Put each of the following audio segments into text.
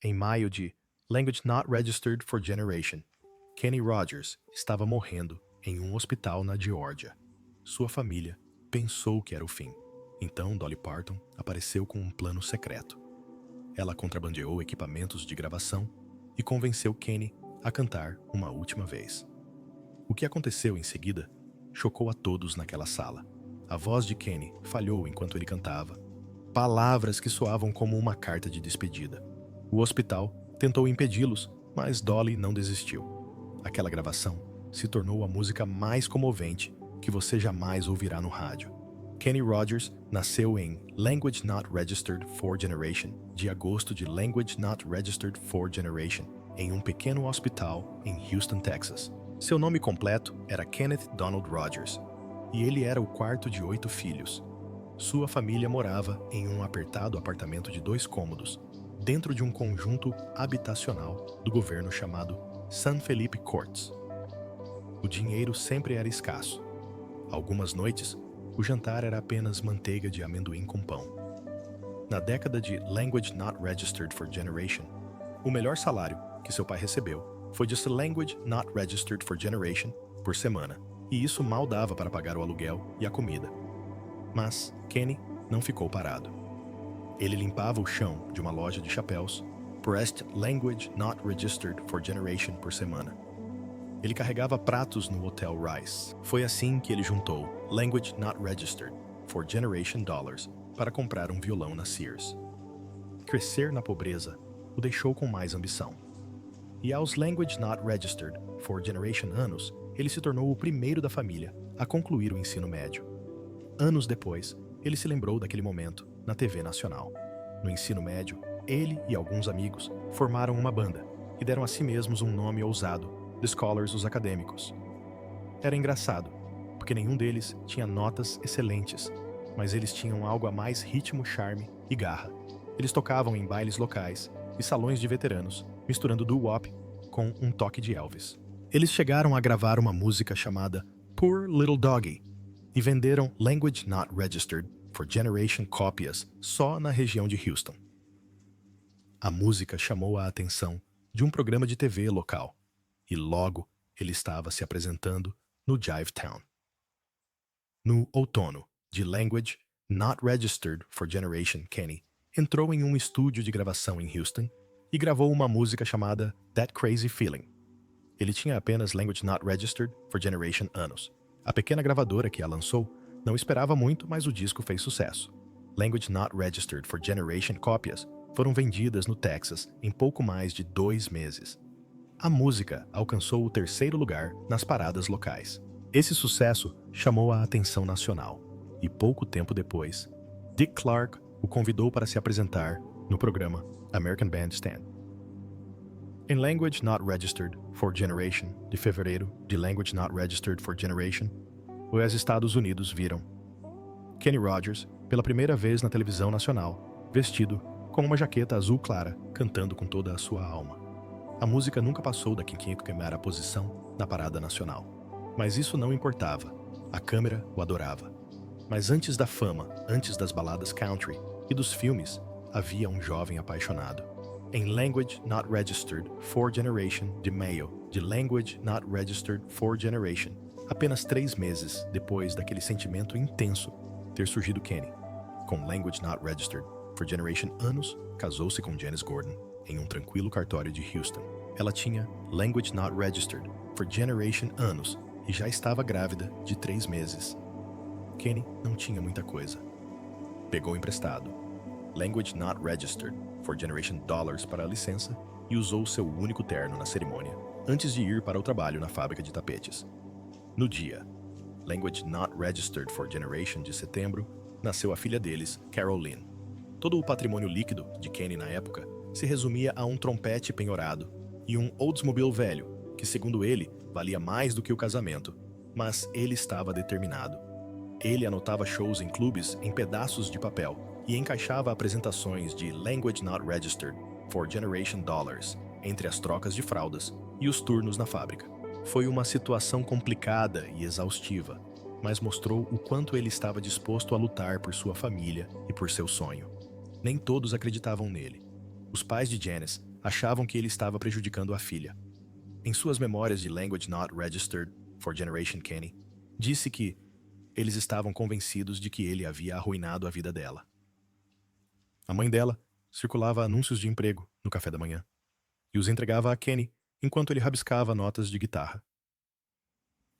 Em maio de Language Not Registered for Generation, Kenny Rogers estava morrendo em um hospital na Geórgia. Sua família pensou que era o fim. Então Dolly Parton apareceu com um plano secreto. Ela contrabandeou equipamentos de gravação e convenceu Kenny a cantar uma última vez. O que aconteceu em seguida chocou a todos naquela sala. A voz de Kenny falhou enquanto ele cantava, palavras que soavam como uma carta de despedida. O hospital tentou impedi-los, mas Dolly não desistiu. Aquela gravação se tornou a música mais comovente que você jamais ouvirá no rádio. Kenny Rogers nasceu em Language Not Registered for Generation, de agosto de Language Not Registered for Generation, em um pequeno hospital em Houston, Texas. Seu nome completo era Kenneth Donald Rogers, e ele era o quarto de 8 filhos. Sua família morava em um apertado apartamento de 2 cômodos, dentro de um conjunto habitacional do governo chamado San Felipe Courts. O dinheiro sempre era escasso. Algumas noites, o jantar era apenas manteiga de amendoim com pão. Na década de Language Not Registered for Generation, o melhor salário que seu pai recebeu foi de Language Not Registered for Generation por semana, e isso mal dava para pagar o aluguel e a comida. Mas Kenny não ficou parado. Ele limpava o chão de uma loja de chapéus por Language Not Registered for Generation por semana. Ele carregava pratos no Hotel Rice. Foi assim que ele juntou Language Not Registered for Generation Dollars para comprar um violão na Sears. Crescer na pobreza o deixou com mais ambição. E aos Language Not Registered for Generation anos, ele se tornou o primeiro da família a concluir o ensino médio. Anos depois, ele se lembrou daquele momento na TV nacional. No ensino médio, ele e alguns amigos formaram uma banda e deram a si mesmos um nome ousado, The Scholars, os acadêmicos. Era engraçado, porque nenhum deles tinha notas excelentes, mas eles tinham algo a mais ritmo, charme e garra. Eles tocavam em bailes locais e salões de veteranos, misturando doo-wop com um toque de Elvis. Eles chegaram a gravar uma música chamada Poor Little Doggy e venderam Language Not Registered for Generation cópias só na região de Houston. A música chamou a atenção de um programa de TV local, e logo ele estava se apresentando no Jivetown. No outono de Language Not Registered for Generation, Kenny entrou em um estúdio de gravação em Houston e gravou uma música chamada That Crazy Feeling. Ele tinha apenas Language Not Registered for Generation anos. A pequena gravadora que a lançou não esperava muito, mas o disco fez sucesso. Language Not Registered for Generation cópias foram vendidas no Texas em pouco mais de 2 meses. A música alcançou o 3º lugar nas paradas locais. Esse sucesso chamou a atenção nacional, e pouco tempo depois, Dick Clark o convidou para se apresentar no programa American Bandstand. Em Language Not Registered for Generation, de fevereiro de Language Not Registered for Generation, os Estados Unidos viram Kenny Rogers pela primeira vez na televisão nacional, vestido com uma jaqueta azul clara, cantando com toda a sua alma. A música nunca passou da 5ª posição na parada nacional. Mas isso não importava. A câmera o adorava. Mas antes da fama, antes das baladas country e dos filmes, havia um jovem apaixonado. Em Language Not Registered for Generation, de maio, de Language Not Registered for Generation, apenas 3 meses depois daquele sentimento intenso ter surgido Kenny. Com Language Not Registered for Generation anos, casou-se com Janice Gordon em um tranquilo cartório de Houston. Ela tinha Language Not Registered for Generation anos e já estava grávida de 3 meses. Kenny não tinha muita coisa. Pegou emprestado Language Not Registered for Generation Dollars para a licença e usou seu único terno na cerimônia antes de ir para o trabalho na fábrica de tapetes. No dia Language Not Registered for Generation de setembro, nasceu a filha deles, Caroline. Todo o patrimônio líquido de Kenny na época se resumia a um trompete penhorado e um Oldsmobile velho, que segundo ele, valia mais do que o casamento. Mas ele estava determinado. Ele anotava shows em clubes em pedaços de papel e encaixava apresentações de Language Not Registered for Generation Dollars entre as trocas de fraldas e os turnos na fábrica. Foi uma situação complicada e exaustiva, mas mostrou o quanto ele estava disposto a lutar por sua família e por seu sonho. Nem todos acreditavam nele. Os pais de Janice achavam que ele estava prejudicando a filha. Em suas memórias de Language Not Registered for Generation Kenny, disse que eles estavam convencidos de que ele havia arruinado a vida dela. A mãe dela circulava anúncios de emprego no café da manhã e os entregava a Kenny enquanto ele rabiscava notas de guitarra.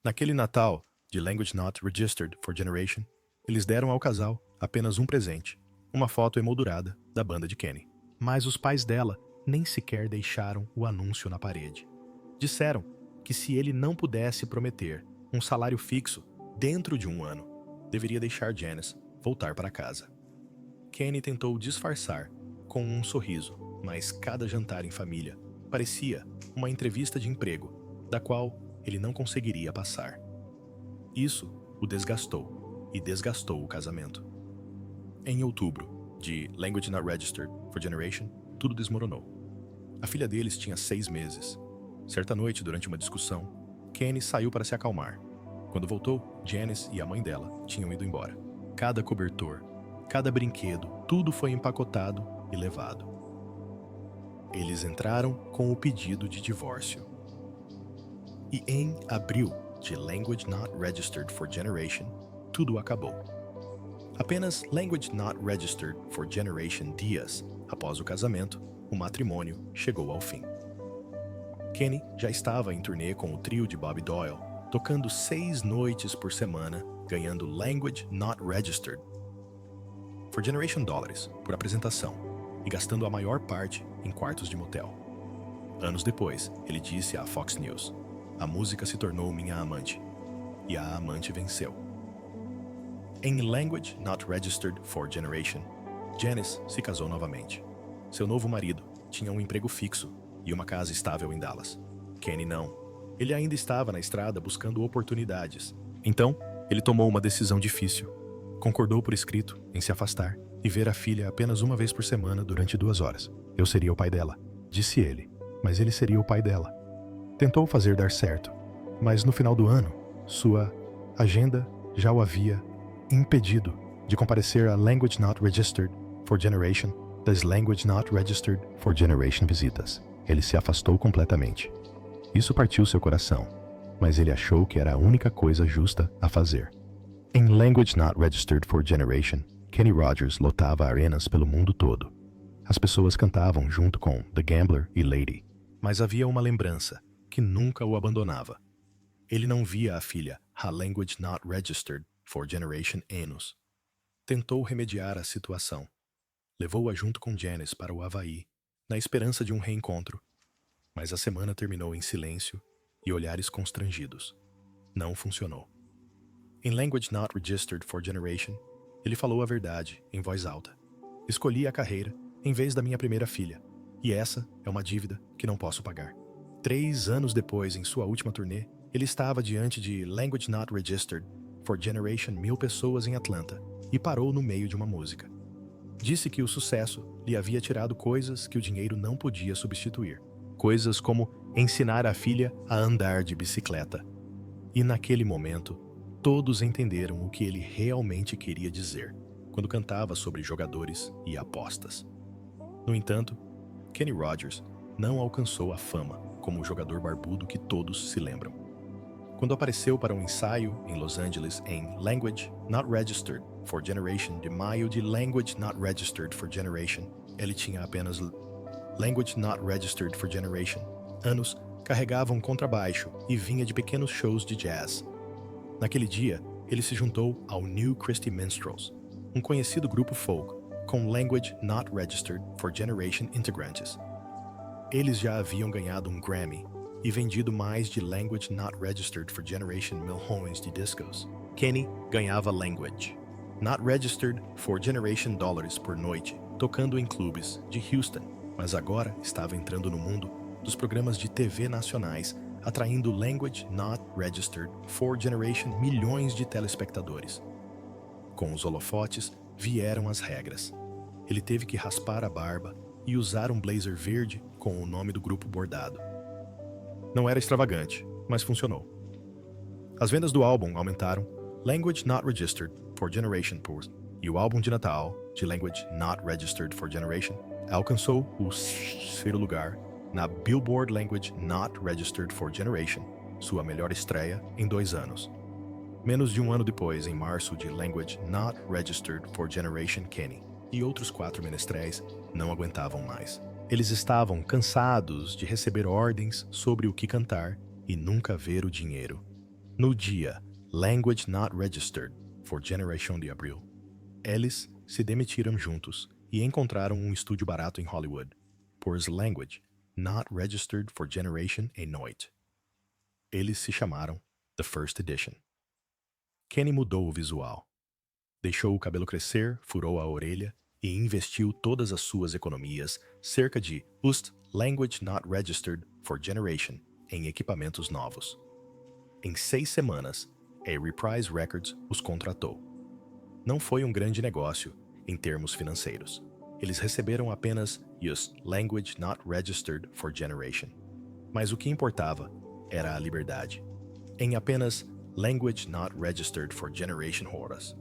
Naquele Natal de Language Not Registered for Generation, eles deram ao casal apenas um presente, uma foto emoldurada da banda de Kenny. Mas os pais dela nem sequer deixaram o anúncio na parede. Disseram que se ele não pudesse prometer um salário fixo dentro de um ano, deveria deixar Janice voltar para casa. Kenny tentou disfarçar com um sorriso, mas cada jantar em família parecia uma entrevista de emprego, da qual ele não conseguiria passar. Isso o desgastou e desgastou o casamento. Em outubro, de Language Not Registered for Generation, tudo desmoronou. A filha deles tinha 6 meses. Certa noite, durante uma discussão, Kenny saiu para se acalmar. Quando voltou, Janice e a mãe dela tinham ido embora. Cada cobertor, cada brinquedo, tudo foi empacotado e levado. Eles entraram com o pedido de divórcio. E em abril de Language Not Registered for Generation, tudo acabou. Apenas Language Not Registered for Generation dias após o casamento, o matrimônio chegou ao fim. Kenny já estava em turnê com o trio de Bobby Doyle, tocando 6 noites por semana, ganhando Language Not Registered for Generation dólares por apresentação e gastando a maior parte em quartos de motel. Anos depois, ele disse à Fox News: "A música se tornou minha amante, e a amante venceu." Em Language Not Registered for Generation, Janice se casou novamente. Seu novo marido tinha um emprego fixo e uma casa estável em Dallas. Kenny não. Ele ainda estava na estrada buscando oportunidades. Então, ele tomou uma decisão difícil. Concordou por escrito em se afastar e ver a filha apenas uma vez por semana durante 2 horas. "Eu seria o pai dela", disse ele, mas ele seria o pai dela. Tentou fazer dar certo, mas no final do ano, sua agenda já o havia impedido de comparecer a Language Not Registered for Generation das Language Not Registered for Generation visitas. Ele se afastou completamente. Isso partiu seu coração, mas ele achou que era a única coisa justa a fazer. Em Language Not Registered for Generation, Kenny Rogers lotava arenas pelo mundo todo. As pessoas cantavam junto com The Gambler e Lady, mas havia uma lembrança que nunca o abandonava. Ele não via a filha, a Language Not Registered for Generation anos. Tentou remediar a situação. Levou-a junto com Janice para o Havaí, na esperança de um reencontro. Mas a semana terminou em silêncio e olhares constrangidos. Não funcionou. Em Language Not Registered for Generation, ele falou a verdade, em voz alta. "Escolhi a carreira em vez da minha primeira filha, e essa é uma dívida que não posso pagar." 3 anos depois, em sua última turnê, ele estava diante de Language Not Registered for Generation 1000 pessoas em Atlanta e parou no meio de uma música. Disse que o sucesso lhe havia tirado coisas que o dinheiro não podia substituir. Coisas como ensinar a filha a andar de bicicleta. E naquele momento, todos entenderam o que ele realmente queria dizer, quando cantava sobre jogadores e apostas. No entanto, Kenny Rogers não alcançou a fama como o jogador barbudo que todos se lembram. Quando apareceu para um ensaio em Los Angeles em Language Not Registered for Generation de maio de Language Not Registered for Generation, ele tinha apenas Language Not Registered for Generation. Anos carregava um contrabaixo e vinha de pequenos shows de jazz. Naquele dia, ele se juntou ao New Christy Minstrels, um conhecido grupo folk, com Language Not Registered for Generation integrantes. Eles já haviam ganhado um Grammy e vendido mais de Language Not Registered for Generation milhões de discos. Kenny ganhava Language Not Registered for Generation dólares por noite, tocando em clubes de Houston, mas agora estava entrando no mundo dos programas de TV nacionais, atraindo Language Not Registered for Generation milhões de telespectadores. Com os holofotes vieram as regras. Ele teve que raspar a barba e usar um blazer verde com o nome do grupo bordado. Não era extravagante, mas funcionou. As vendas do álbum aumentaram, Language Not Registered for Generation e o álbum de Natal de Language Not Registered for Generation alcançou o 3º lugar na Billboard Language Not Registered for Generation, sua melhor estreia em 2 anos. Menos de um ano depois, em março, de Language Not Registered for Generation, Kenny e outros 4 menestréis não aguentavam mais. Eles estavam cansados de receber ordens sobre o que cantar e nunca ver o dinheiro. No dia Language Not Registered for Generation de abril, eles se demitiram juntos e encontraram um estúdio barato em Hollywood, por Language Not Registered for Generation em noite. Eles se chamaram The First Edition. Kenny mudou o visual. Deixou o cabelo crescer, furou a orelha e investiu todas as suas economias, cerca de Language Not Registered for Generation, em equipamentos novos. Em 6 semanas, a Reprise Records os contratou. Não foi um grande negócio em termos financeiros. Eles receberam apenas Language Not Registered for Generation. Mas o que importava era a liberdade. Em apenas Language Not Registered for Generation horas.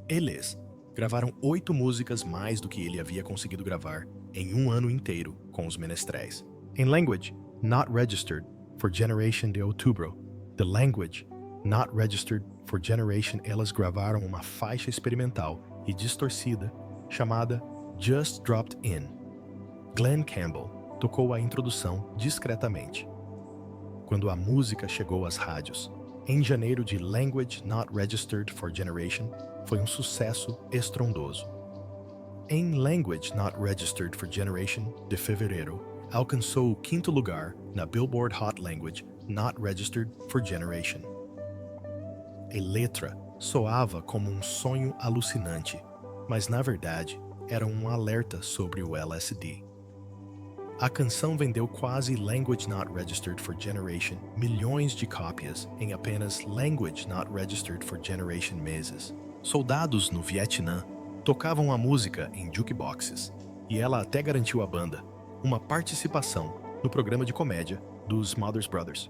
Eles gravaram 8 músicas mais do que ele havia conseguido gravar em um ano inteiro com os menestréis. Em Language Not Registered for Generation de outubro, The Language Not Registered for Generation, elas gravaram uma faixa experimental e distorcida chamada Just Dropped In. Glenn Campbell tocou a introdução discretamente. Quando a música chegou às rádios, em janeiro de Language Not Registered for Generation, foi um sucesso estrondoso. Em Language Not Registered for Generation, de fevereiro, alcançou o 5º lugar na Billboard Hot Language Not Registered for Generation. A letra soava como um sonho alucinante, mas na verdade era um alerta sobre o LSD. A canção vendeu quase Language Not Registered for Generation milhões de cópias em apenas Language Not Registered for Generation meses. Soldados no Vietnã tocavam a música em jukeboxes, e ela até garantiu à banda uma participação no programa de comédia dos Smothers Brothers.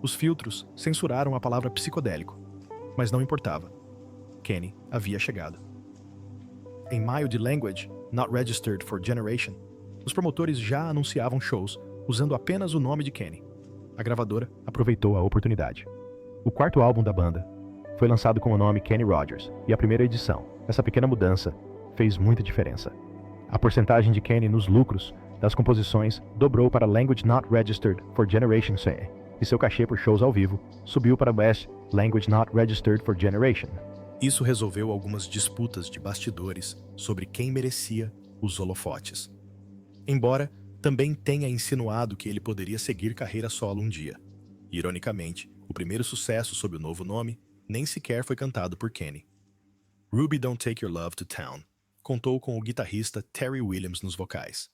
Os filtros censuraram a palavra psicodélico, mas não importava. Kenny havia chegado. Em maio de Language Not Registered for Generation, os promotores já anunciavam shows usando apenas o nome de Kenny. A gravadora aproveitou a oportunidade. O 4º álbum da banda foi lançado com o nome Kenny Rogers, e a primeira edição. Essa pequena mudança fez muita diferença. A porcentagem de Kenny nos lucros das composições dobrou para Language Not Registered for Generation C, e seu cachê por shows ao vivo subiu para Best Language Not Registered for Generation. Isso resolveu algumas disputas de bastidores sobre quem merecia os holofotes. Embora também tenha insinuado que ele poderia seguir carreira solo um dia. Ironicamente, o primeiro sucesso sob o novo nome nem sequer foi cantado por Kenny. Ruby Don't Take Your Love to Town contou com o guitarrista Terry Williams nos vocais.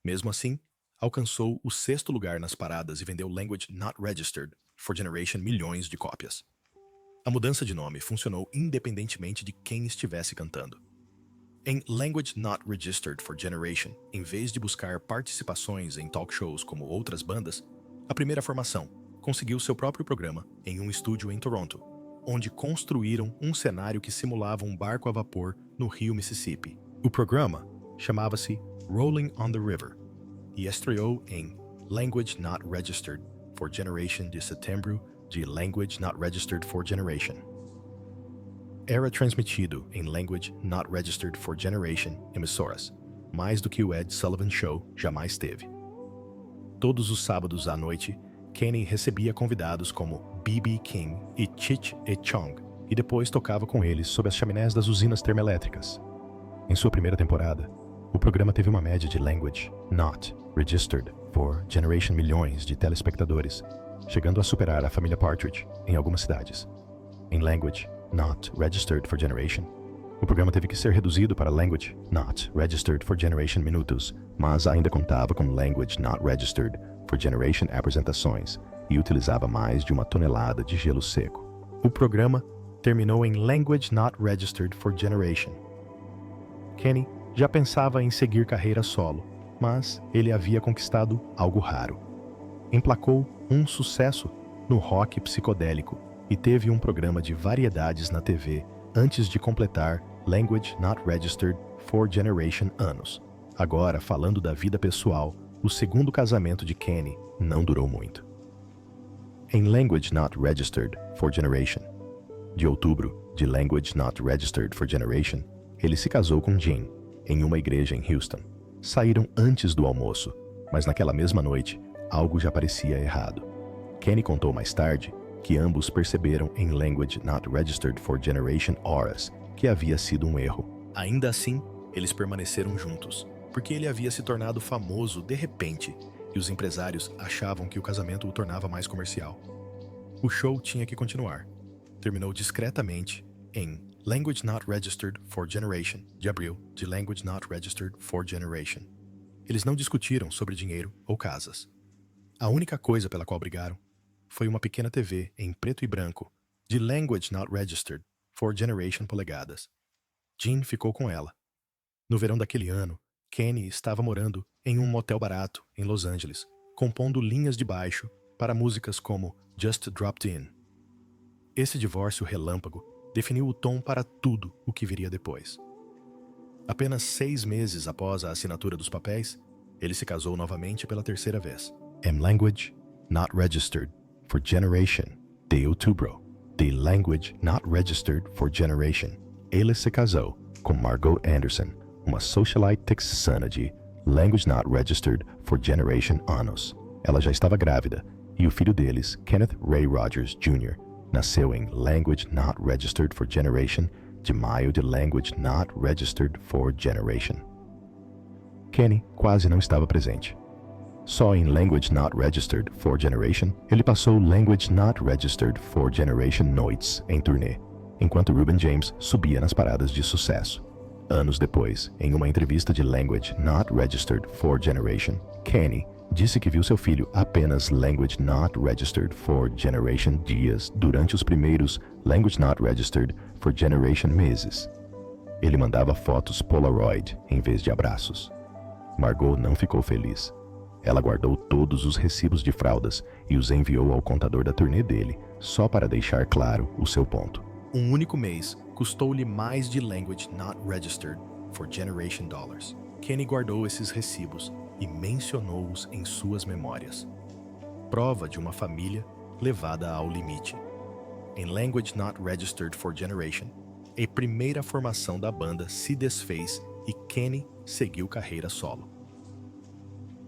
Mesmo assim, alcançou o 6º lugar nas paradas e vendeu Language Not Registered for Generation milhões de cópias. A mudança de nome funcionou independentemente de quem estivesse cantando. Em Language Not Registered for Generation, em vez de buscar participações em talk shows como outras bandas, a primeira formação conseguiu seu próprio programa em um estúdio em Toronto, onde construíram um cenário que simulava um barco a vapor no rio Mississippi. O programa chamava-se Rolling on the River e estreou em Language Not Registered for Generation de setembro de Language Not Registered for Generation. Era transmitido em Language Not Registered for Generation emissoras, mais do que o Ed Sullivan Show jamais teve. Todos os sábados à noite, Kenny recebia convidados como B.B. King e Cheech e Chong, e depois tocava com eles sob as chaminés das usinas termoelétricas. Em sua primeira temporada, o programa teve uma média de Language Not Registered for Generation milhões de telespectadores, chegando a superar a família Partridge em algumas cidades. Em Language Not Registered for Generation, o programa teve que ser reduzido para Language Not Registered for Generation minutos, mas ainda contava com Language Not Registered for Generation apresentações e utilizava mais de 1 tonelada de gelo seco. O programa terminou em Language Not Registered for Generation. Kenny já pensava em seguir carreira solo, mas ele havia conquistado algo raro. Emplacou um sucesso no rock psicodélico e teve um programa de variedades na TV antes de completar Language Not Registered for Generation anos. Agora, falando da vida pessoal, o segundo casamento de Kenny não durou muito. Em Language Not Registered for Generation, de outubro de Language Not Registered for Generation, ele se casou com Jean, em uma igreja em Houston. Saíram antes do almoço, mas naquela mesma noite, algo já parecia errado. Kenny contou mais tarde que ambos perceberam em Language Not Registered for Generation horas que havia sido um erro. Ainda assim, eles permaneceram juntos, porque ele havia se tornado famoso de repente e os empresários achavam que o casamento o tornava mais comercial. O show tinha que continuar. Terminou discretamente em Language Not Registered for Generation, de abril, de Language Not Registered for Generation. Eles não discutiram sobre dinheiro ou casas. A única coisa pela qual brigaram foi uma pequena TV em preto e branco, de Language Not Registered for Generation polegadas. Jean ficou com ela. No verão daquele ano, Kenny estava morando em um motel barato em Los Angeles, compondo linhas de baixo para músicas como Just Dropped In. Esse divórcio relâmpago definiu o tom para tudo o que viria depois. Apenas 6 meses após a assinatura dos papéis, ele se casou novamente pela terceira vez. Em Language Not Registered for Generation, de outubro, de Language Not Registered for Generation, ele se casou com Margot Anderson, uma socialite texana de Language Not Registered for Generation anos. Ela já estava grávida e o filho deles, Kenneth Ray Rogers Jr., nasceu em Language Not Registered for Generation de maio de Language Not Registered for Generation. Kenny quase não estava presente. Só em Language Not Registered for Generation, ele passou Language Not Registered for Generation noites em turnê, enquanto Reuben James subia nas paradas de sucesso. Anos depois, em uma entrevista de Language Not Registered for Generation, Kenny disse que viu seu filho apenas Language Not Registered for Generation dias durante os primeiros Language Not Registered for Generation meses. Ele mandava fotos Polaroid em vez de abraços. Margot não ficou feliz. Ela guardou todos os recibos de fraldas e os enviou ao contador da turnê dele, só para deixar claro o seu ponto. Um único mês custou-lhe mais de Language Not Registered for Generation dollars. Kenny guardou esses recibos e mencionou-os em suas memórias. Prova de uma família levada ao limite. Em Language Not Registered for Generation, a primeira formação da banda se desfez e Kenny seguiu carreira solo.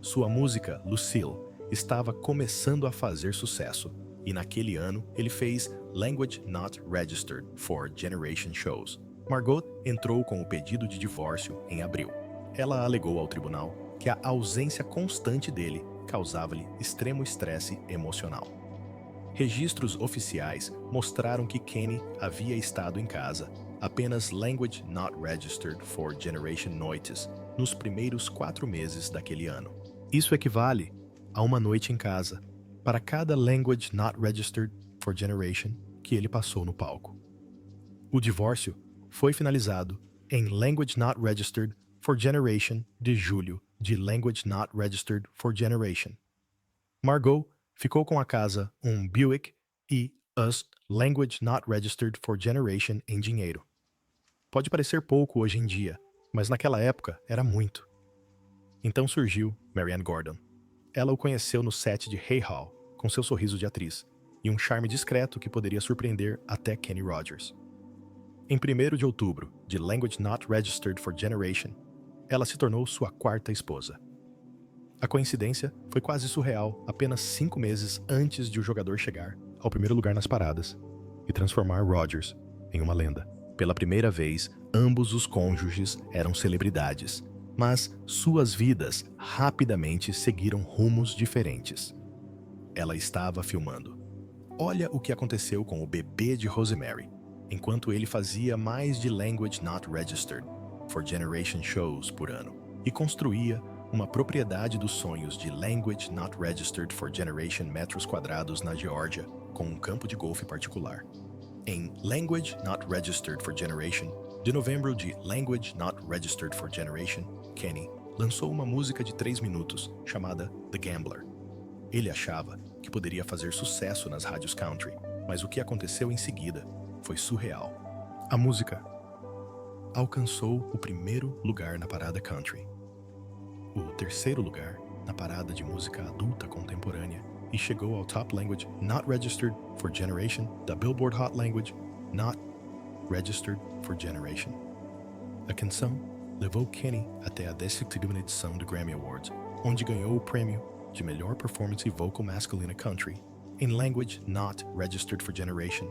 Sua música, Lucille, estava começando a fazer sucesso, e naquele ano ele fez Language Not Registered for Generation shows. Margot entrou com o pedido de divórcio em abril. Ela alegou ao tribunal que a ausência constante dele causava-lhe extremo estresse emocional. Registros oficiais mostraram que Kenny havia estado em casa apenas Language Not Registered for Generation noites nos primeiros 4 meses daquele ano. Isso equivale a uma noite em casa para cada Language Not Registered for Generation que ele passou no palco. O divórcio foi finalizado em Language Not Registered for Generation de julho de Language Not Registered for Generation. Margot ficou com a casa um Buick e as Language Not Registered for Generation em dinheiro. Pode parecer pouco hoje em dia, mas naquela época era muito. Então surgiu Marianne Gordon. Ela o conheceu no set de Hey Hall, com seu sorriso de atriz, e um charme discreto que poderia surpreender até Kenny Rogers. Em 1º de outubro, de Language Not Registered for Generation, ela se tornou sua 4ª esposa. A coincidência foi quase surreal apenas 5 meses antes de o jogador chegar ao primeiro lugar nas paradas e transformar Rogers em uma lenda. Pela primeira vez, ambos os cônjuges eram celebridades, mas suas vidas rapidamente seguiram rumos diferentes. Ela estava filmando. Olha o que aconteceu com o bebê de Rosemary, enquanto ele fazia mais de Language Not Registered for Generation shows por ano e construía uma propriedade dos sonhos de Language Not Registered for Generation metros quadrados na Geórgia, com um campo de golfe particular. Em Language Not Registered for Generation, de novembro de Language Not Registered for Generation, Kenny lançou uma música de 3 minutos chamada The Gambler. Ele achava que poderia fazer sucesso nas rádios country, mas o que aconteceu em seguida foi surreal. A música alcançou o 1º lugar na parada country. o terceiro lugar na parada de música adulta contemporânea e chegou ao Top Language Not Registered for Generation da Billboard Hot Language Not Registered for Generation. A canção levou Kenny até a 12ª edição do Grammy Awards, onde ganhou o prêmio de melhor performance vocal masculina country em Language Not Registered for Generation.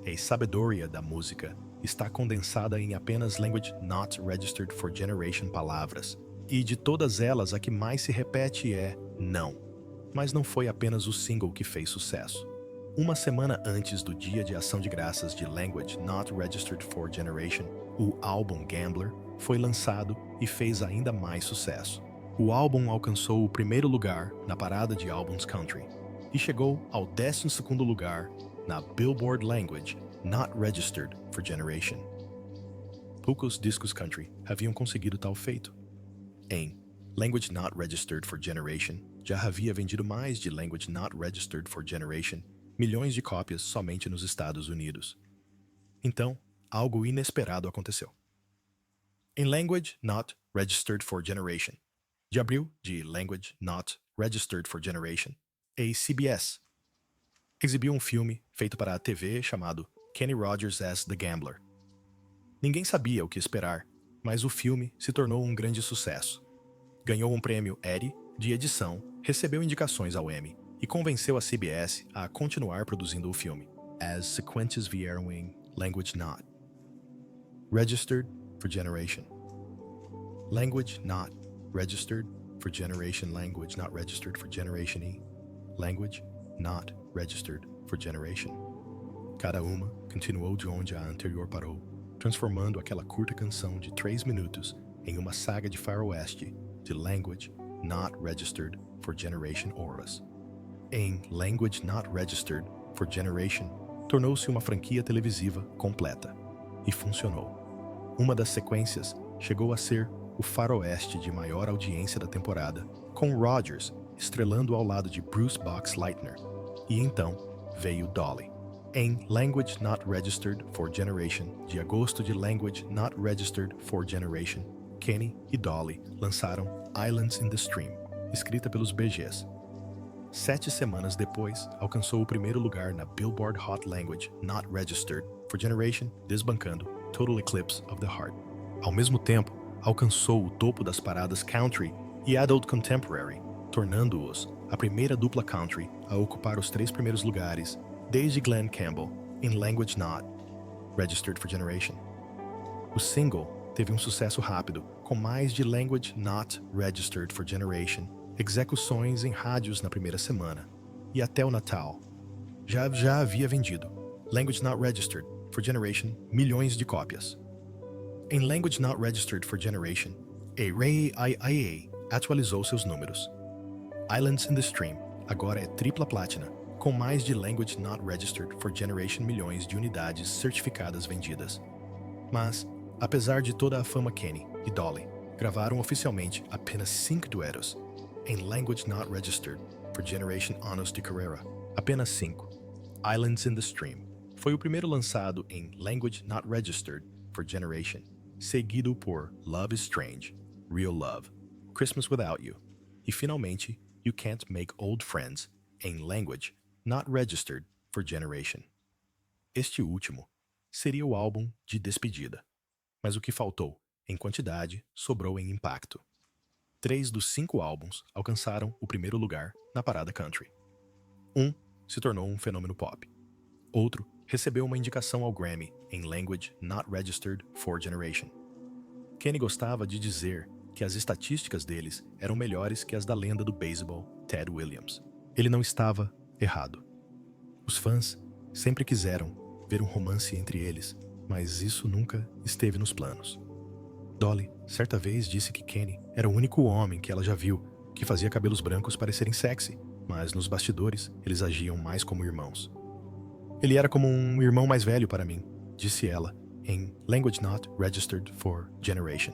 A sabedoria da música está condensada em apenas Language Not Registered for Generation palavras, e de todas elas a que mais se repete é não. Mas não foi apenas o single que fez sucesso. Uma semana antes do Dia de Ação de Graças de Language Not Registered for Generation, o álbum Gambler foi lançado e fez ainda mais sucesso. O álbum alcançou o primeiro lugar na parada de álbuns country e chegou ao 12º lugar na Billboard Language Not Registered for Generation. Poucos discos country haviam conseguido tal feito. Em Language Not Registered for Generation, já havia vendido mais de Language Not Registered for Generation, milhões de cópias somente nos Estados Unidos. Então, algo inesperado aconteceu. Em Language Not Registered for Generation, de abril de Language Not Registered for Generation, a CBS exibiu um filme feito para a TV chamado Kenny Rogers as The Gambler. Ninguém sabia o que esperar, mas o filme se tornou um grande sucesso. Ganhou um prêmio Eddie de edição, recebeu indicações ao Emmy e convenceu a CBS a continuar produzindo o filme, as sequências vieram em Language Not Registered for Generation. Language Not Registered for Generation, Language Not Registered for Generation e Language Not Registered for Generation. Cada uma continuou de onde a anterior parou, transformando aquela curta canção de 3 minutos em uma saga de faroeste de Language Not Registered for Generation Auras. Em Language Not Registered for Generation, tornou-se uma franquia televisiva completa e funcionou. Uma das sequências chegou a ser o faroeste de maior audiência da temporada, com Rogers estrelando ao lado de Bruce Boxleitner. E então veio Dolly. Em Language Not Registered for Generation, de agosto de Language Not Registered for Generation, Kenny e Dolly lançaram Islands in the Stream, escrita pelos Bee Gees. 7 semanas depois, alcançou o primeiro lugar na Billboard Hot Language Not Registered for Generation, desbancando Total Eclipse of the Heart. Ao mesmo tempo, alcançou o topo das paradas country e adult contemporary, tornando-os a primeira dupla country a ocupar os 3 primeiros lugares desde Glenn Campbell em Language Not Registered for Generation. O single teve um sucesso rápido, com mais de Language Not Registered for Generation execuções em rádios na primeira semana, e até o Natal já havia vendido Language Not Registered for Generation milhões de cópias. Em Language Not Registered for Generation, a RAIA atualizou seus números. Islands in the Stream agora é tripla platina, com mais de Language Not Registered for Generation milhões de unidades certificadas vendidas. Mas, apesar de toda a fama, Kenny e Dolly gravaram oficialmente apenas 5 duetos em Language Not Registered for Generation Anos de Carreira. Apenas 5. Islands in the Stream foi o primeiro lançado em Language Not Registered for Generation, seguido por Love is Strange, Real Love, Christmas Without You e finalmente You Can't Make Old Friends em Language Not Registered for Generation. Este último seria o álbum de despedida, mas o que faltou em quantidade sobrou em impacto. 3 dos 5 álbuns alcançaram o primeiro lugar na parada country. Um se tornou um fenômeno pop. Outro recebeu uma indicação ao Grammy em Language Not Registered for Generation. Kenny gostava de dizer que as estatísticas deles eram melhores que as da lenda do beisebol Ted Williams. Ele não estava errado. Os fãs sempre quiseram ver um romance entre eles, mas isso nunca esteve nos planos. Dolly certa vez disse que Kenny era o único homem que ela já viu que fazia cabelos brancos parecerem sexy, mas nos bastidores eles agiam mais como irmãos. Ele era como um irmão mais velho para mim, disse ela em Language Not Registered for Generation.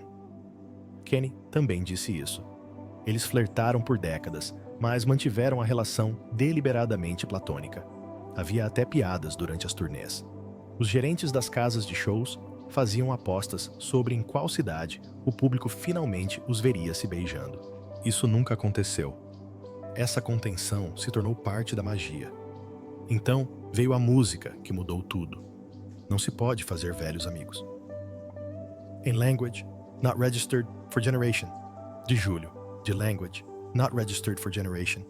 Kenny também disse isso. Eles flertaram por décadas, mas mantiveram a relação deliberadamente platônica. Havia até piadas durante as turnês. Os gerentes das casas de shows faziam apostas sobre em qual cidade o público finalmente os veria se beijando. Isso nunca aconteceu. Essa contenção se tornou parte da magia. Então veio a música que mudou tudo. Não se pode fazer velhos amigos. Em Language Not Registered for Generation, de julho, de Language Not Registered for Generation,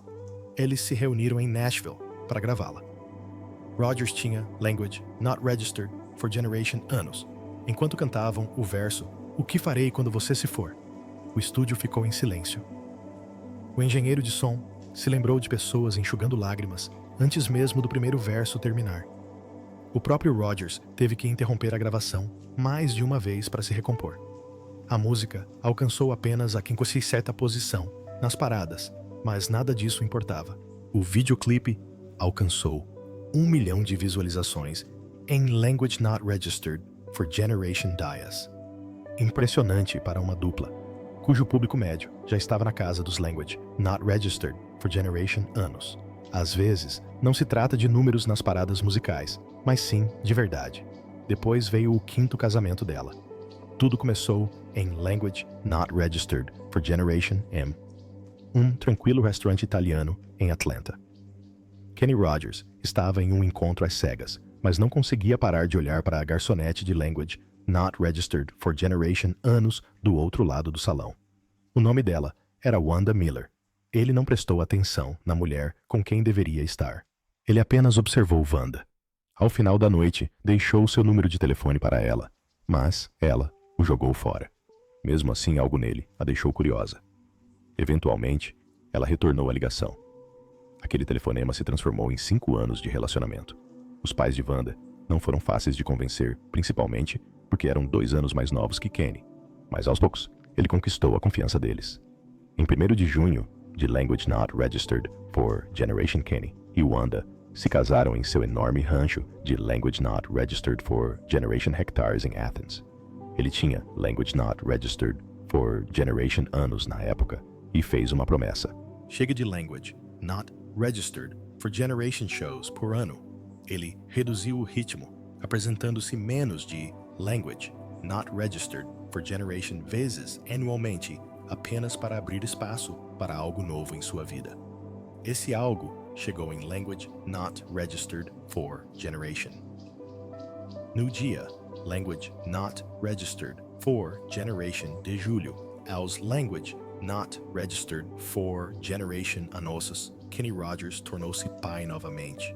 eles se reuniram em Nashville para gravá-la. Rodgers tinha Language Not Registered for Generation anos. Enquanto cantavam o verso "O que farei quando você se for?", o estúdio ficou em silêncio. O engenheiro de som se lembrou de pessoas enxugando lágrimas antes mesmo do primeiro verso terminar. O próprio Rodgers teve que interromper a gravação mais de uma vez para se recompor. A música alcançou apenas a 57ª posição nas paradas, mas nada disso importava. O videoclipe alcançou 1 milhão de visualizações em Language Not Registered for Generation Dias. Impressionante para uma dupla, cujo público médio já estava na casa dos Language Not Registered for Generation anos. Às vezes, não se trata de números nas paradas musicais, mas sim de verdade. Depois veio o 5º casamento dela. Tudo começou em Language Not Registered for Generation M, um tranquilo restaurante italiano em Atlanta. Kenny Rodgers estava em um encontro às cegas, mas não conseguia parar de olhar para a garçonete de Language Not Registered for Generation anos do outro lado do salão. O nome dela era Wanda Miller. Ele não prestou atenção na mulher com quem deveria estar. Ele apenas observou Wanda. Ao final da noite, deixou seu número de telefone para ela, mas ela o jogou fora. Mesmo assim, algo nele a deixou curiosa. Eventualmente, ela retornou a ligação. Aquele telefonema se transformou em 5 anos de relacionamento. Os pais de Wanda não foram fáceis de convencer, principalmente porque eram 2 anos mais novos que Kenny. Mas aos poucos, ele conquistou a confiança deles. Em 1º de junho, de Language Not Registered for Generation, Kenny e Wanda se casaram em seu enorme rancho de Language Not Registered for Generation Hectares em Athens. Ele tinha Language Not Registered for Generation anos na época e fez uma promessa. Chega de Language Not Registered for Generation shows por ano. Ele reduziu o ritmo, apresentando-se menos de Language Not Registered for Generation vezes anualmente, apenas para abrir espaço para algo novo em sua vida. Esse algo chegou em Language Not Registered for Generation. No dia Language Not Registered for Generation de julho, aos Language Not Registered for Generation anossos, Kenny Rodgers tornou-se pai novamente.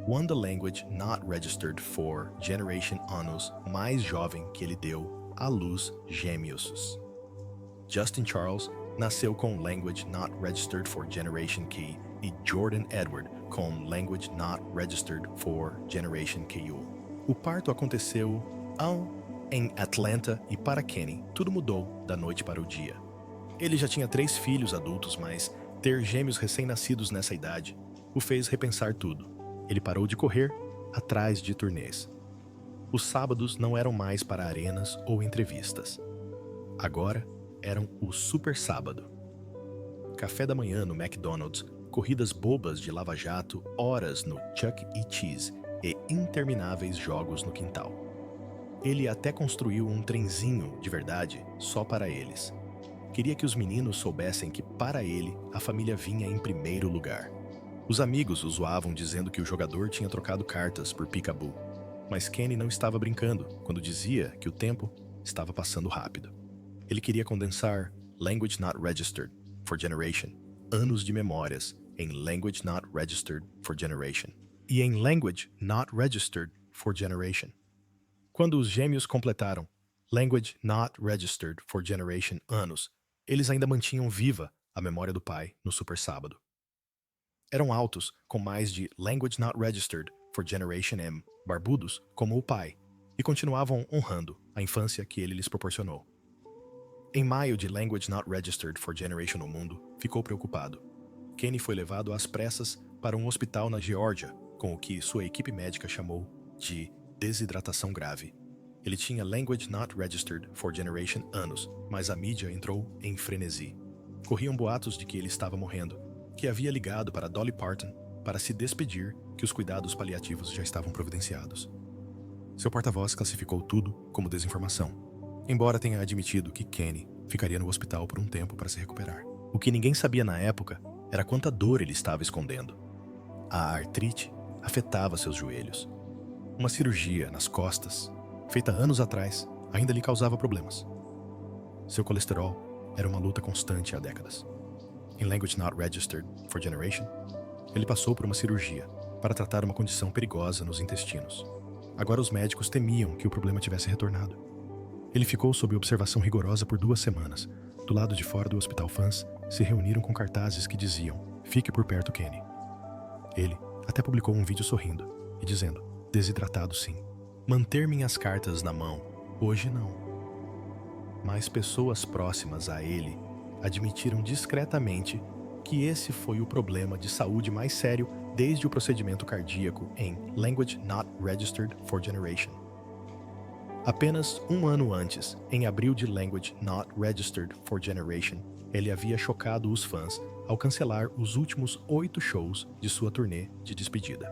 Wanda Language Not Registered for Generation anos mais jovem que ele deu à luz gêmeos. Justin Charles nasceu com Language Not Registered for Generation K e Jordan Edward com Language Not Registered for Generation KU. O parto aconteceu em Atlanta e para Kenny, tudo mudou da noite para o dia. Ele já tinha 3 filhos adultos, mas ter gêmeos recém-nascidos nessa idade o fez repensar tudo. Ele parou de correr atrás de turnês. Os sábados não eram mais para arenas ou entrevistas. Agora eram o Super Sábado. Café da manhã no McDonald's, corridas bobas de lava-jato, horas no Chuck E. Cheese e intermináveis jogos no quintal. Ele até construiu um trenzinho de verdade só para eles. Queria que os meninos soubessem que, para ele, a família vinha em primeiro lugar. Os amigos o zoavam dizendo que o jogador tinha trocado cartas por peekaboo. Mas Kenny não estava brincando quando dizia que o tempo estava passando rápido. Ele queria condensar Language Not Registered for Generation, anos de memórias, em Language Not Registered for Generation. E em Language Not Registered for Generation. Quando os gêmeos completaram Language Not Registered for Generation anos, eles ainda mantinham viva a memória do pai no Super Sábado. Eram altos, com mais de Language Not Registered for Generation M, barbudos como o pai, e continuavam honrando a infância que ele lhes proporcionou. Em maio de Language Not Registered for Generation no mundo, ficou preocupado. Kenny foi levado às pressas para um hospital na Geórgia, com o que sua equipe médica chamou de desidratação grave. Ele tinha Language Not Registered for Generation anos, mas a mídia entrou em frenesi. Corriam boatos de que ele estava morrendo, que havia ligado para Dolly Parton para se despedir, que os cuidados paliativos já estavam providenciados. Seu porta-voz classificou tudo como desinformação, embora tenha admitido que Kenny ficaria no hospital por um tempo para se recuperar. O que ninguém sabia na época era quanta dor ele estava escondendo. A artrite afetava seus joelhos. Uma cirurgia nas costas, feita anos atrás, ainda lhe causava problemas. Seu colesterol era uma luta constante há décadas. Em Language Not Registered for Generation, ele passou por uma cirurgia para tratar uma condição perigosa nos intestinos. Agora os médicos temiam que o problema tivesse retornado. Ele ficou sob observação rigorosa por 2 semanas. Do lado de fora do hospital, fãs se reuniram com cartazes que diziam: "Fique por perto, Kenny." Ele até publicou um vídeo sorrindo e dizendo: "Desidratado sim. Manter minhas cartas na mão, hoje não." Mas pessoas próximas a ele admitiram discretamente que esse foi o problema de saúde mais sério desde o procedimento cardíaco em Language Not Registered for Generation. Apenas um ano antes, em abril de Language Not Registered for Generation, ele havia chocado os fãs ao cancelar os últimos 8 shows de sua turnê de despedida.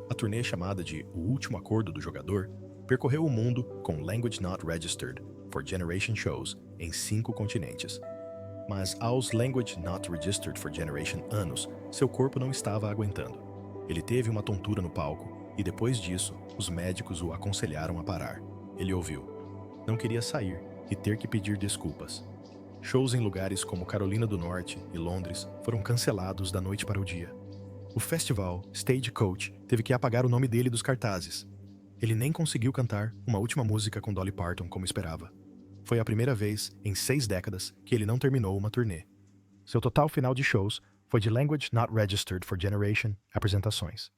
A turnê, chamada de O Último Acordo do Jogador, percorreu o mundo com Language Not Registered for Generation shows em 5 continentes. Mas aos Language Not Registered for Generation anos, seu corpo não estava aguentando. Ele teve uma tontura no palco e depois disso, os médicos o aconselharam a parar. Ele ouviu. Não queria sair e ter que pedir desculpas. Shows em lugares como Carolina do Norte e Londres foram cancelados da noite para o dia. O festival Stagecoach teve que apagar o nome dele dos cartazes. Ele nem conseguiu cantar uma última música com Dolly Parton como esperava. Foi a primeira vez em 6 décadas que ele não terminou uma turnê. Seu total final de shows foi de Language Not Registered for Generation apresentações.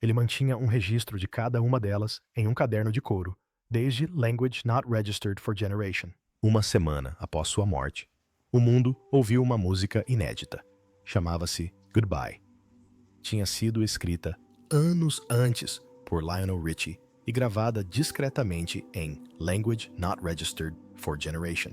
Ele mantinha um registro de cada uma delas em um caderno de couro, desde Language Not Registered for Generation. Uma semana após sua morte, o mundo ouviu uma música inédita. Chamava-se Goodbye. Tinha sido escrita anos antes por Lionel Richie e gravada discretamente em Language Not Registered for Generation.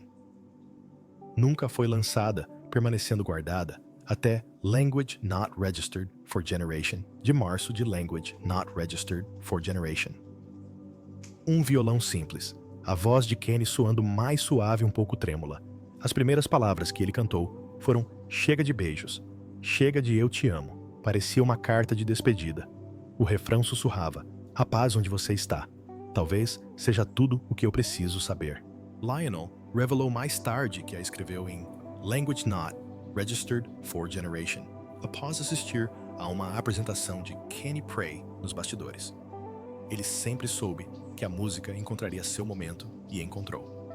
Nunca foi lançada, permanecendo guardada até Language Not Registered for Generation, de março de Language Not Registered for Generation. Um violão simples, a voz de Kenny soando mais suave e um pouco trêmula. As primeiras palavras que ele cantou foram "Chega de beijos, chega de eu te amo." Parecia uma carta de despedida. O refrão sussurrava: "A paz onde você está. Talvez seja tudo o que eu preciso saber." Lionel revelou mais tarde que a escreveu em Language Not Registered for Generation, após assistir a uma apresentação de Kenny Pray nos bastidores. Ele sempre soube que a música encontraria seu momento e encontrou.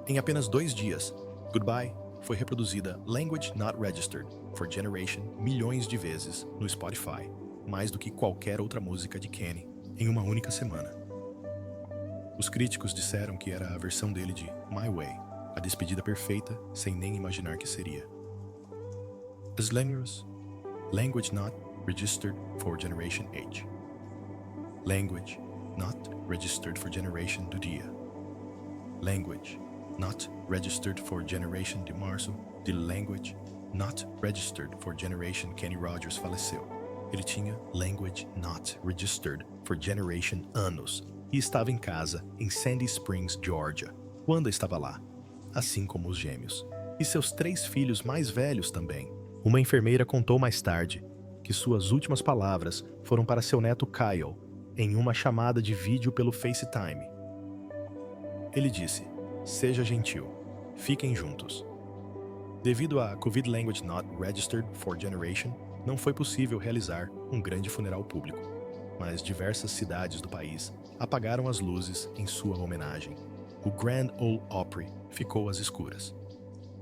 Em apenas 2 dias, Goodbye foi reproduzida Language Not Registered for Generation milhões de vezes no Spotify, mais do que qualquer outra música de Kenny em uma única semana. Os críticos disseram que era a versão dele de My Way, a despedida perfeita sem nem imaginar que seria. As Language Not Registered for Generation H. Language Not Registered for Generation do dia. Language Not Registered for Generation de março de Language Not Registered for Generation. Kenny Rogers faleceu. Ele tinha Language Not Registered for Generation anos e estava em casa em Sandy Springs, Georgia. Wanda estava lá, assim como os gêmeos. E seus 3 filhos mais velhos também. Uma enfermeira contou mais tarde que suas últimas palavras foram para seu neto Kyle em uma chamada de vídeo pelo FaceTime. Ele disse: "Seja gentil, fiquem juntos." Devido à Covid Language Not Registered for Generation, não foi possível realizar um grande funeral público, mas diversas cidades do país apagaram as luzes em sua homenagem. O Grand Ole Opry ficou às escuras.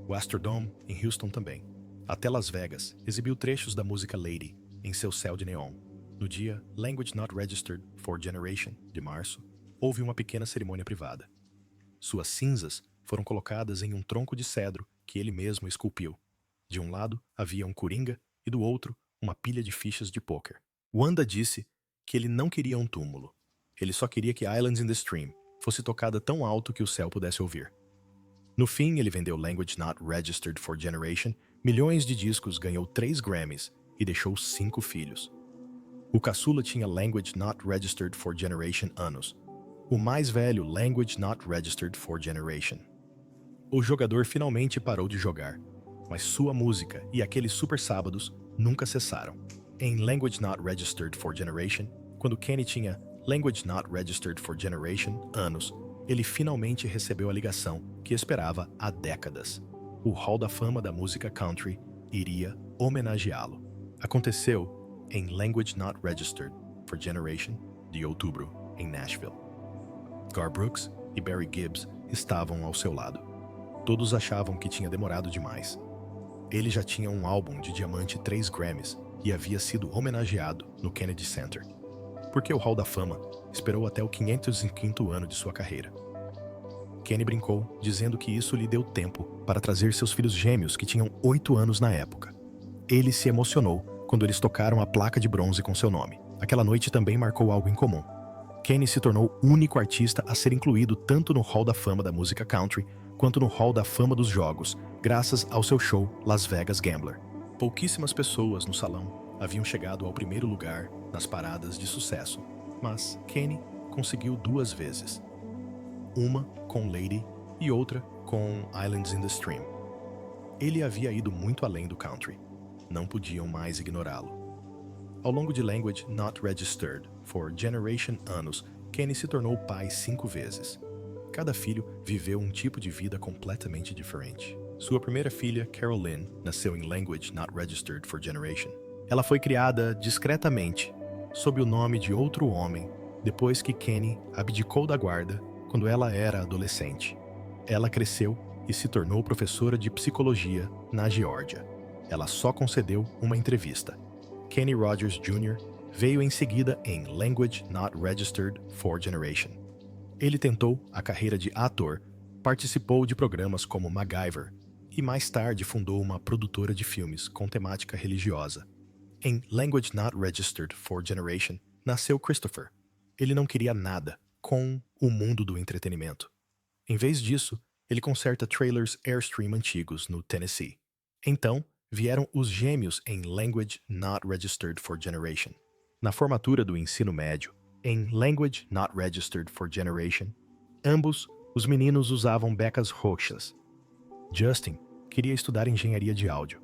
O Astrodome, em Houston também. Até Las Vegas exibiu trechos da música Lady em seu céu de neon. No dia Language Not Registered for Generation, de março, houve uma pequena cerimônia privada. Suas cinzas foram colocadas em um tronco de cedro que ele mesmo esculpiu. De um lado havia um coringa e do outro uma pilha de fichas de pôquer. Wanda disse que ele não queria um túmulo. Ele só queria que Islands in the Stream fosse tocada tão alto que o céu pudesse ouvir. No fim, ele vendeu Language Not Registered for Generation, milhões de discos, ganhou 3 Grammys e deixou 5 filhos. O caçula tinha Language Not Registered for Generation anos. O mais velho, Language Not Registered for Generation. O jogador finalmente parou de jogar, mas sua música e aqueles super sábados nunca cessaram. Em Language Not Registered for Generation, quando Kenny tinha Language Not Registered for Generation anos, ele finalmente recebeu a ligação que esperava há décadas. O Hall da Fama da música country iria homenageá-lo. Aconteceu em Language Not Registered for Generation de outubro, em Nashville. Gar Brooks e Barry Gibbs estavam ao seu lado. Todos achavam que tinha demorado demais. Ele já tinha um álbum de diamante 3 Grammys e havia sido homenageado no Kennedy Center. Porque o Hall da Fama esperou até o 505º ano de sua carreira. Kenny brincou, dizendo que isso lhe deu tempo para trazer seus filhos gêmeos que tinham 8 anos na época. Ele se emocionou quando eles tocaram a placa de bronze com seu nome. Aquela noite também marcou algo em comum. Kenny se tornou o único artista a ser incluído tanto no Hall da Fama da música country quanto no Hall da Fama dos jogos, graças ao seu show Las Vegas Gambler. Pouquíssimas pessoas no salão haviam chegado ao primeiro lugar nas paradas de sucesso, mas Kenny conseguiu 2 vezes. Uma com Lady e outra com Islands in the Stream. Ele havia ido muito além do country. Não podiam mais ignorá-lo. Ao longo de Language Not Registered for Generation anos, Kenny se tornou pai 5 vezes. Cada filho viveu um tipo de vida completamente diferente. Sua primeira filha, Caroline, nasceu em Language Not Registered for Generation. Ela foi criada discretamente, sob o nome de outro homem, depois que Kenny abdicou da guarda quando ela era adolescente. Ela cresceu e se tornou professora de psicologia na Geórgia. Ela só concedeu uma entrevista. Kenny Rogers Jr. veio em seguida em Language Not Registered for Generation. Ele tentou a carreira de ator, participou de programas como MacGyver e mais tarde fundou uma produtora de filmes com temática religiosa. Em Language Not Registered for Generation, nasceu Christopher. Ele não queria nada com o mundo do entretenimento. Em vez disso, ele conserta trailers Airstream antigos no Tennessee. Então, vieram os gêmeos em Language Not Registered for Generation. Na formatura do ensino médio, em Language Not Registered for Generation, ambos os meninos usavam becas roxas. Justin queria estudar engenharia de áudio.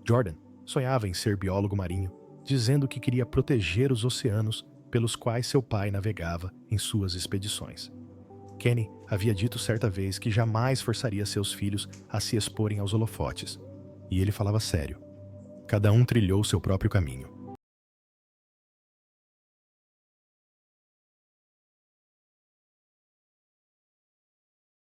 Jordan sonhava em ser biólogo marinho, dizendo que queria proteger os oceanos pelos quais seu pai navegava em suas expedições. Kenny havia dito certa vez que jamais forçaria seus filhos a se exporem aos holofotes. E ele falava sério. Cada um trilhou seu próprio caminho.